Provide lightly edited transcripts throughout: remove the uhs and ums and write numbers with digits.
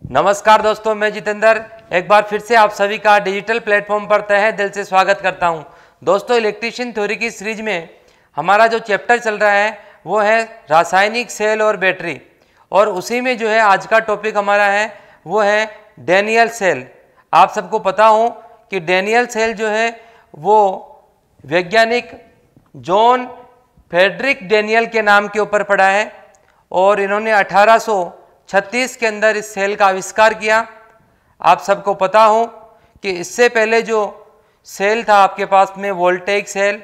नमस्कार दोस्तों, मैं जितेंद्र एक बार फिर से आप सभी का डिजिटल प्लेटफॉर्म पर तहे दिल से स्वागत करता हूं। दोस्तों, इलेक्ट्रिशियन थ्योरी की सीरीज में हमारा जो चैप्टर चल रहा है वो है रासायनिक सेल और बैटरी, और उसी में जो है आज का टॉपिक हमारा है वो है डैनियल सेल। आप सबको पता हो कि डैनियल सेल जो है वो वैज्ञानिक जॉन फ्रेडरिक डैनियल के नाम के ऊपर पड़ा है, और इन्होंने 1836 के अंदर इस सेल का आविष्कार किया। आप सबको पता हो कि इससे पहले जो सेल था आपके पास में वोल्टेइक सेल,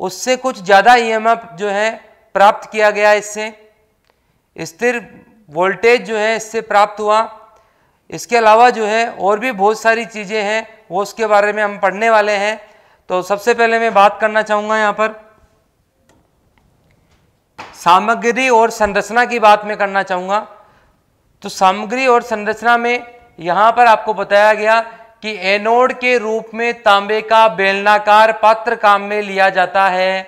उससे कुछ ज़्यादा ईएमएफ जो है प्राप्त किया गया, इससे स्थिर वोल्टेज जो है इससे प्राप्त हुआ। इसके अलावा जो है और भी बहुत सारी चीज़ें हैं, वो उसके बारे में हम पढ़ने वाले हैं। तो सबसे पहले मैं बात करना चाहूँगा यहाँ पर सामग्री और संरचना की बात मैं करना चाहूँगा। तो सामग्री और संरचना में यहाँ पर आपको बताया गया कि एनोड के रूप में तांबे का बेलनाकार पात्र काम में लिया जाता है।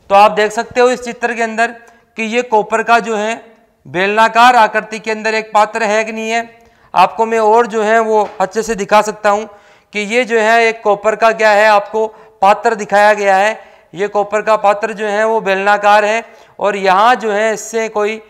तो आप देख सकते हो इस चित्र के अंदर कि ये कॉपर का जो है बेलनाकार आकृति के अंदर एक पात्र है कि नहीं है। आपको मैं और जो है वो अच्छे से दिखा सकता हूँ कि ये जो है एक कॉपर का क्या है, आपको पात्र दिखाया गया है। ये कॉपर का पात्र जो है वो बेलनाकार है, और यहाँ जो है इससे कोई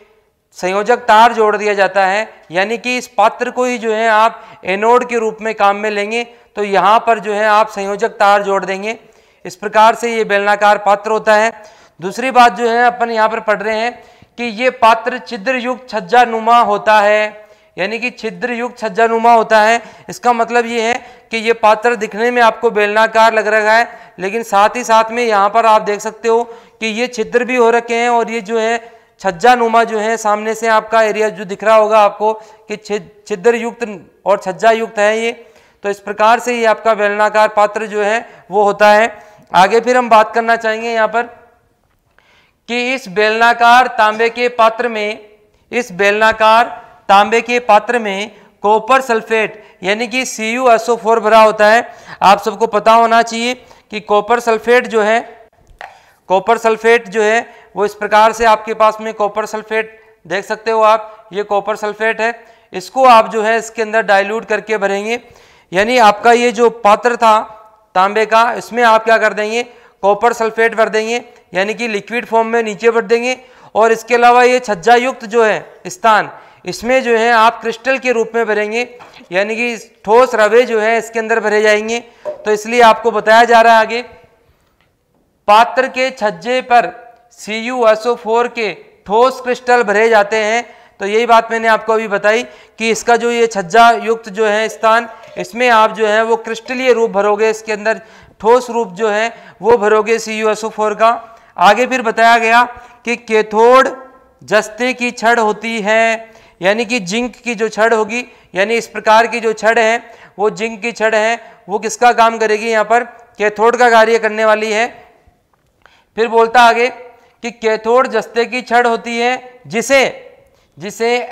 संयोजक तार जोड़ दिया जाता है, यानी कि इस पात्र को ही जो है आप एनोड के रूप में काम में लेंगे, तो यहाँ पर जो है आप संयोजक तार जोड़ देंगे। इस प्रकार से ये बेलनाकार पात्र होता है। दूसरी बात जो है अपन यहाँ पर पढ़ रहे हैं कि ये पात्र छिद्र युक्त छज्जानुमा होता है, यानी कि छिद्र युक्त छज्जानुमा होता है। इसका मतलब ये है कि ये पात्र दिखने में आपको बेलनाकार लग रहा है, लेकिन साथ ही साथ में यहाँ पर आप देख सकते हो कि ये छिद्र भी हो रखे हैं, और ये जो है छज्जानुमा जो है सामने से आपका एरिया जो दिख रहा होगा आपको कि छिद्र युक्त और छज्जा युक्त है ये। तो इस प्रकार से ये आपका बेलनाकार पात्र जो है वो होता है। आगे फिर हम बात करना चाहेंगे यहाँ पर कि इस बेलनाकार तांबे के पात्र में कॉपर सल्फेट यानी कि CuSO4 भरा होता है। आप सबको पता होना चाहिए कि कॉपर सल्फेट जो है वो इस प्रकार से आपके पास में कॉपर सल्फेट देख सकते हो आप। ये कॉपर सल्फेट है, इसको आप जो है इसके अंदर डाइल्यूट करके भरेंगे, यानी आपका ये जो पात्र था तांबे का, इसमें आप क्या कर देंगे, कॉपर सल्फेट भर देंगे, यानी कि लिक्विड फॉर्म में नीचे भर देंगे। और इसके अलावा ये छज्जा युक्त जो है स्थान, इसमें जो है आप क्रिस्टल के रूप में भरेंगे, यानी कि ठोस रवे जो है इसके अंदर भरे जाएंगे। तो इसलिए आपको बताया जा रहा है आगे, पात्र के छज्जे पर CuSO4 के ठोस क्रिस्टल भरे जाते हैं। तो यही बात मैंने आपको अभी बताई कि इसका जो ये छज्जा युक्त जो है स्थान, इसमें आप जो है वो क्रिस्टलीय रूप भरोगे, इसके अंदर ठोस रूप जो है वो भरोगे CuSO4 का। आगे फिर बताया गया कि कैथोड जस्ते की छड़ होती है, यानी कि जिंक की जो छड़ होगी, यानी इस प्रकार की जो छड़ है वो जिंक की छड़ है, वो किसका काम करेगी, यहाँ पर कैथोड का कार्य करने वाली है। फिर बोलता आगे कि कैथोड जस्ते की छड़ होती है जिसे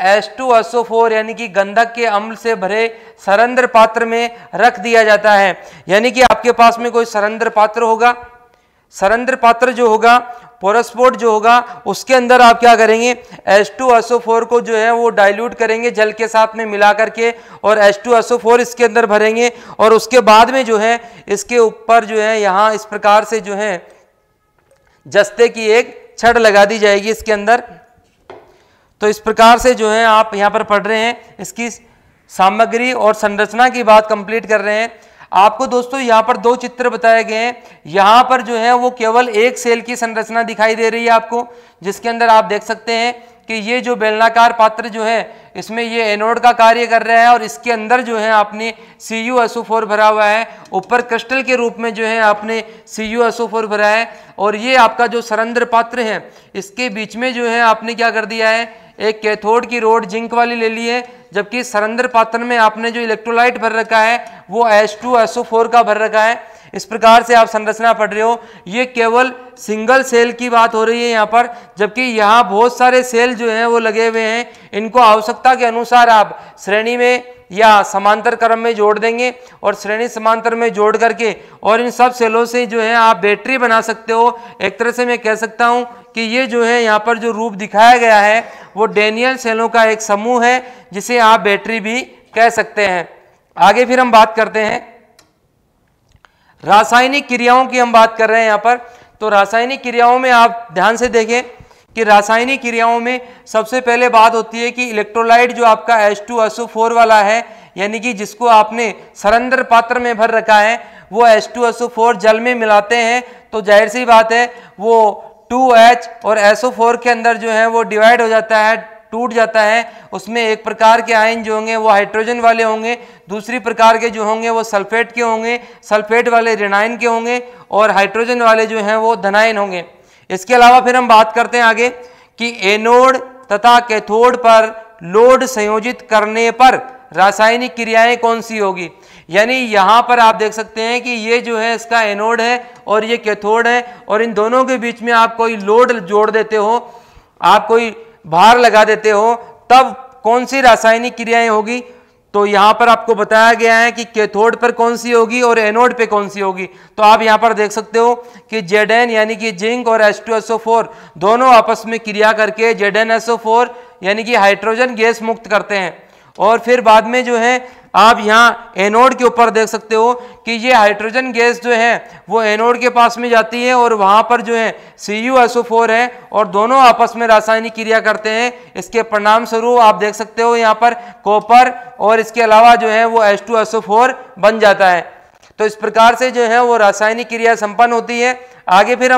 H2SO4 यानी कि गंधक के अम्ल से भरे सरंध्र पात्र में रख दिया जाता है। यानी कि आपके पास में कोई सरंध्र पात्र होगा, सरंध्र पात्र जो होगा, पोरस्पोर्ट जो होगा, उसके अंदर आप क्या करेंगे, H2SO4 को जो है वो डाइल्यूट करेंगे जल के साथ में मिला करके, और H2SO4 इसके अंदर भरेंगे, और उसके बाद में जो है इसके ऊपर जो है यहाँ इस प्रकार से जो है जस्ते की एक छड़ लगा दी जाएगी इसके अंदर। तो इस प्रकार से जो है आप यहाँ पर पढ़ रहे हैं, इसकी सामग्री और संरचना की बात कंप्लीट कर रहे हैं। आपको दोस्तों यहाँ पर दो चित्र बताए गए हैं। यहाँ पर जो है वो केवल एक सेल की संरचना दिखाई दे रही है आपको, जिसके अंदर आप देख सकते हैं कि ये जो बेलनाकार पात्र जो है इसमें ये एनोड का कार्य कर रहा है, और इसके अंदर जो है आपने CuSO4 भरा हुआ है, ऊपर क्रिस्टल के रूप में जो है आपने CuSO4 भरा है, और ये आपका जो सरंध्र पात्र है इसके बीच में जो है आपने क्या कर दिया है, एक कैथोड की रोड जिंक वाली ले ली है, जबकि सरंध्र पात्र में आपने जो इलेक्ट्रोलाइट भर रखा है वो H2SO4 का भर रखा है। इस प्रकार से आप संरचना पढ़ रहे हो। ये केवल सिंगल सेल की बात हो रही है यहाँ पर, जबकि यहाँ बहुत सारे सेल जो हैं वो लगे हुए हैं। इनको आवश्यकता के अनुसार आप श्रेणी में या समांतर क्रम में जोड़ देंगे और श्रेणी समांतर में जोड़ करके और इन सब सेलों से जो है आप बैटरी बना सकते हो। एक तरह से मैं कह सकता हूं कि ये जो है यहाँ पर जो रूप दिखाया गया है वो डैनियल सेलों का एक समूह है, जिसे आप बैटरी भी कह सकते हैं। आगे फिर हम बात करते हैं रासायनिक क्रियाओं की। हम बात कर रहे हैं यहाँ पर, तो रासायनिक क्रियाओं में आप ध्यान से देखें कि रासायनिक क्रियाओं में सबसे पहले बात होती है कि इलेक्ट्रोलाइट जो आपका H2SO4 वाला है, यानी कि जिसको आपने सरंध्र पात्र में भर रखा है, वो H2SO4 जल में मिलाते हैं तो जाहिर सी बात है वो 2H और SO4 के अंदर जो है वो डिवाइड हो जाता है, टूट जाता है। उसमें एक प्रकार के आयन जो होंगे वो हाइड्रोजन वाले होंगे, दूसरी प्रकार के जो होंगे वो सल्फेट के होंगे, सल्फेट वाले ऋणायन के होंगे और हाइड्रोजन वाले जो हैं वो धनायन होंगे। इसके अलावा फिर हम बात करते हैं आगे कि एनोड तथा कैथोड पर लोड संयोजित करने पर रासायनिक क्रियाएं कौन सी होगी। यानी यहां पर आप देख सकते हैं कि ये जो है इसका एनोड है और ये कैथोड है, और इन दोनों के बीच में आप कोई लोड जोड़ देते हो, आप कोई भार लगा देते हो, तब कौन सी रासायनिक क्रियाएं होगी। तो यहां पर आपको बताया गया है कि कैथोड पर कौन सी होगी और एनोड पे कौन सी होगी। तो आप यहां पर देख सकते हो कि Zn यानी कि जिंक और H2SO4 दोनों आपस में क्रिया करके ZnSO4 यानी कि हाइड्रोजन गैस मुक्त करते हैं। और फिर बाद में जो है आप यहाँ एनोड के ऊपर देख सकते हो कि ये हाइड्रोजन गैस जो है वो एनोड के पास में जाती है और वहां पर जो है CuSO4 है और दोनों आपस में रासायनिक क्रिया करते हैं। इसके परिणाम स्वरूप आप देख सकते हो यहाँ पर कॉपर और इसके अलावा जो है वो H2SO4 बन जाता है। तो इस प्रकार से जो है वो रासायनिक क्रिया संपन्न होती है। आगे फिर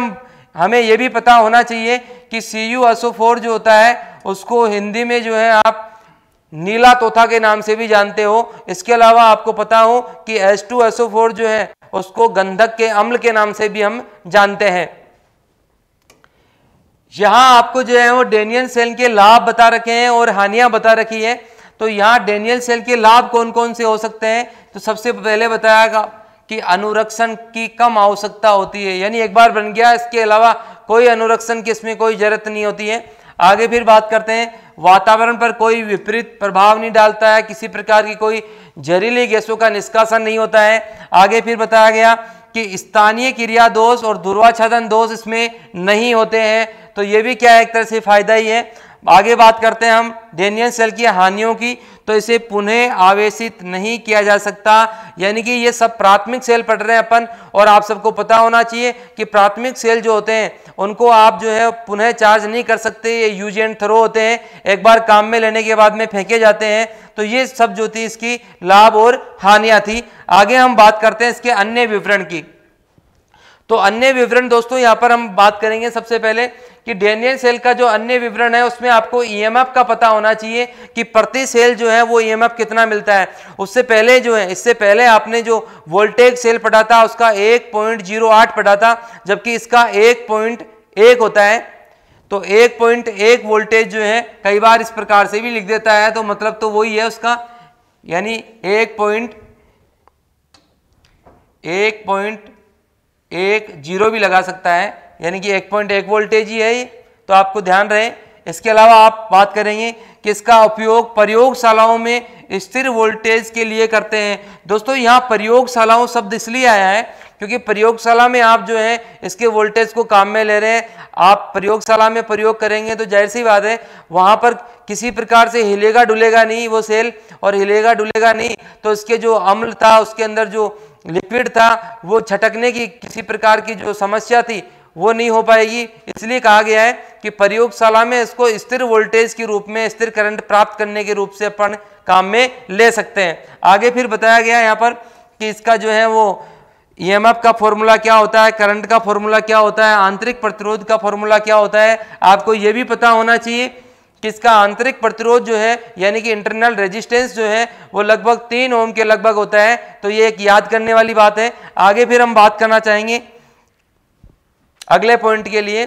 हमें ये भी पता होना चाहिए कि CuSO4 जो होता है उसको हिंदी में जो है आप नीला तोता के नाम से भी जानते हो। इसके अलावा आपको पता हो कि H2SO4 जो है उसको गंधक के अम्ल के नाम से भी हम जानते हैं। यहां आपको जो है वो डैनियल सेल के लाभ बता रखे हैं और हानियां बता रखी है। तो यहां डैनियल सेल के लाभ कौन कौन से हो सकते हैं, तो सबसे पहले बताया कि अनुरक्षण की कम आवश्यकता होती है, यानी एक बार बन गया इसके अलावा कोई अनुरक्षण की इसमें कोई जरूरत नहीं होती है। आगे फिर बात करते हैं वातावरण पर कोई विपरीत प्रभाव नहीं डालता है, किसी प्रकार की कोई जहरीली गैसों का निष्कासन नहीं होता है। आगे फिर बताया गया कि स्थानीय क्रिया दोष और ध्रुवाच्छादन दोष इसमें नहीं होते हैं, तो ये भी क्या है एक तरह से फायदा ही है। आगे बात करते हैं हम डैनियल सेल की हानियों की, तो इसे पुनः आवेशित नहीं किया जा सकता, यानी कि ये सब प्राथमिक सेल पढ़ रहे हैं अपन, और आप सबको पता होना चाहिए कि प्राथमिक सेल जो होते हैं उनको आप जो है पुनः चार्ज नहीं कर सकते, ये यूज एंड थ्रो होते हैं, एक बार काम में लेने के बाद में फेंके जाते हैं। तो ये सब जो थी इसकी लाभ और हानियां थी। आगे हम बात करते हैं इसके अन्य विवरण की। तो अन्य विवरण दोस्तों यहाँ पर हम बात करेंगे सबसे पहले कि डैनियल सेल का जो अन्य विवरण है उसमें आपको ईएमएफ का पता होना चाहिए कि प्रति सेल जो है वो ईएमएफ कितना मिलता है। उससे पहले जो है, इससे पहले आपने जो वोल्टेज सेल पढ़ा था उसका 1.08 पढ़ा था, जबकि इसका 1.1 होता है। तो 1.1 वोल्टेज जो है कई बार इस प्रकार से भी लिख देता है, तो मतलब तो वही है उसका, यानी 1.10 भी लगा सकता है, यानी कि 1.1 वोल्टेज ही है ये, तो आपको ध्यान रहे। इसके अलावा आप बात करेंगे कि इसका उपयोग प्रयोगशालाओं में स्थिर वोल्टेज के लिए करते हैं। दोस्तों यहाँ प्रयोगशालाओं शब्द इसलिए आया है क्योंकि प्रयोगशाला में आप जो है इसके वोल्टेज को काम में ले रहे हैं। आप प्रयोगशाला में प्रयोग करेंगे तो जाहिर सी बात है वहां पर किसी प्रकार से हिलेगा डुलेगा नहीं वो सेल, और हिलेगा डुलेगा नहीं तो इसके जो अम्ल था, उसके अंदर जो लिक्विड था, वो छटकने की किसी प्रकार की जो समस्या थी वो नहीं हो पाएगी। इसलिए कहा गया है कि प्रयोगशाला में इसको स्थिर वोल्टेज के रूप में, स्थिर करंट प्राप्त करने के रूप से अपन काम में ले सकते हैं। आगे फिर बताया गया यहाँ पर कि इसका जो है वो ईएमएफ का फॉर्मूला क्या होता है, करंट का फॉर्मूला क्या होता है, आंतरिक प्रतिरोध का फॉर्मूला क्या होता है। आपको यह भी पता होना चाहिए कि इसका आंतरिक प्रतिरोध जो है यानी कि इंटरनल रेजिस्टेंस जो है वो लगभग 3 ओम के लगभग होता है। तो ये एक याद करने वाली बात है। आगे फिर हम बात करना चाहेंगे अगले पॉइंट के लिए